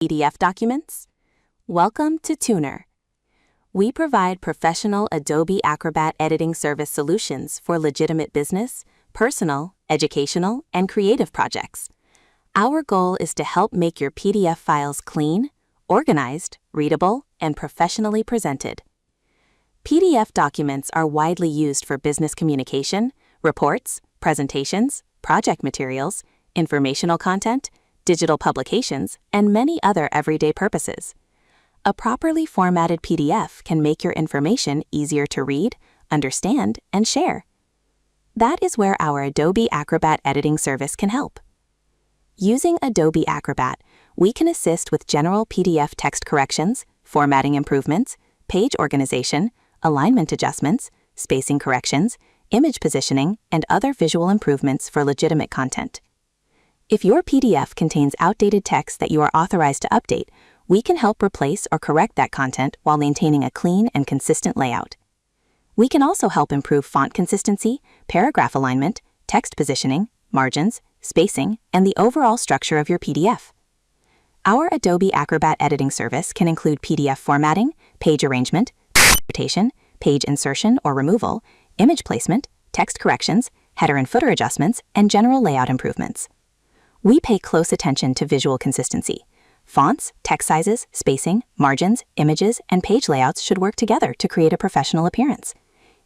PDF documents? Welcome to Tuner. We provide professional Adobe Acrobat editing service solutions for legitimate business, personal, educational, and creative projects. Our goal is to help make your PDF files clean, organized, readable, and professionally presented. PDF documents are widely used for business communication, reports, presentations, project materials, informational content, digital publications, and many other everyday purposes. A properly formatted PDF can make your information easier to read, understand, and share. That is where our Adobe Acrobat editing service can help. Using Adobe Acrobat, we can assist with general PDF text corrections, formatting improvements, page organization, alignment adjustments, spacing corrections, image positioning, and other visual improvements for legitimate content. If your PDF contains outdated text that you are authorized to update, we can help replace or correct that content while maintaining a clean and consistent layout. We can also help improve font consistency, paragraph alignment, text positioning, margins, spacing, and the overall structure of your PDF. Our Adobe Acrobat editing service can include PDF formatting, page arrangement, rotation, page insertion or removal, image placement, text corrections, header and footer adjustments, and general layout improvements. We pay close attention to visual consistency. Fonts, text sizes, spacing, margins, images, and page layouts should work together to create a professional appearance.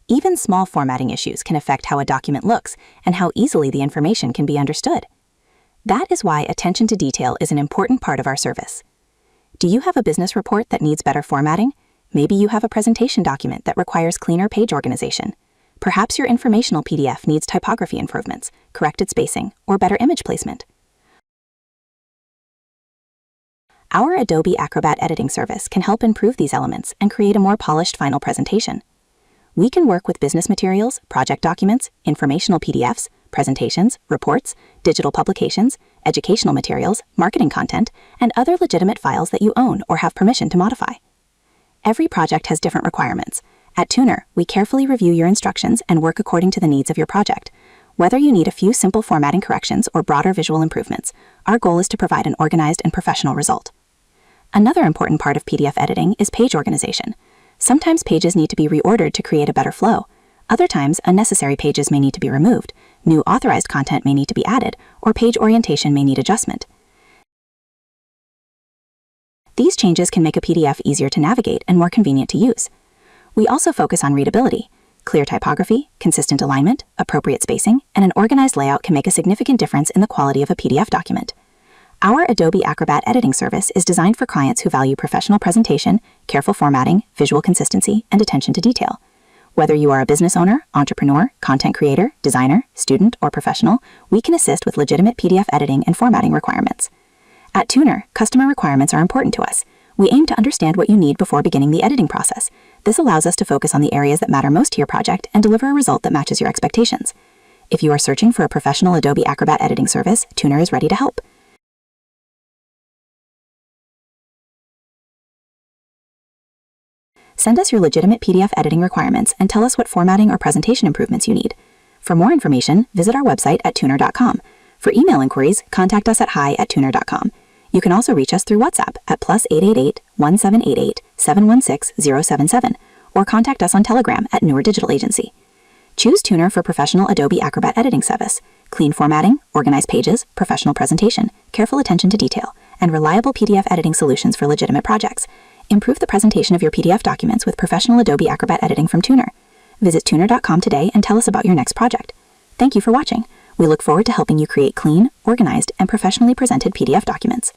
Even small formatting issues can affect how a document looks and how easily the information can be understood. That is why attention to detail is an important part of our service. Do you have a business report that needs better formatting? Maybe you have a presentation document that requires cleaner page organization. Perhaps your informational PDF needs typography improvements, corrected spacing, or better image placement. Our Adobe Acrobat editing service can help improve these elements and create a more polished final presentation. We can work with business materials, project documents, informational PDFs, presentations, reports, digital publications, educational materials, marketing content, and other legitimate files that you own or have permission to modify. Every project has different requirements. At Tuner, we carefully review your instructions and work according to the needs of your project. Whether you need a few simple formatting corrections or broader visual improvements, our goal is to provide an organized and professional result. Another important part of PDF editing is page organization. Sometimes pages need to be reordered to create a better flow. Other times, unnecessary pages may need to be removed, new authorized content may need to be added, or page orientation may need adjustment. These changes can make a PDF easier to navigate and more convenient to use. We also focus on readability. Clear typography, consistent alignment, appropriate spacing, and an organized layout can make a significant difference in the quality of a PDF document. Our Adobe Acrobat editing service is designed for clients who value professional presentation, careful formatting, visual consistency, and attention to detail. Whether you are a business owner, entrepreneur, content creator, designer, student, or professional, we can assist with legitimate PDF editing and formatting requirements. At Tuner, customer requirements are important to us. We aim to understand what you need before beginning the editing process. This allows us to focus on the areas that matter most to your project and deliver a result that matches your expectations. If you are searching for a professional Adobe Acrobat editing service, Tuner is ready to help. Send us your legitimate PDF editing requirements and tell us what formatting or presentation improvements you need. For more information, visit our website at tuner.com. For email inquiries, contact us at hi@tuner.com. You can also reach us through WhatsApp at +888 1788 716 077 or contact us on Telegram at Newer Digital Agency. Choose Tuner for professional Adobe Acrobat editing service, clean formatting, organized pages, professional presentation, careful attention to detail, and reliable PDF editing solutions for legitimate projects. Improve the presentation of your PDF documents with professional Adobe Acrobat editing from Tuner. Visit tuner.com today and tell us about your next project. Thank you for watching. We look forward to helping you create clean, organized, and professionally presented PDF documents.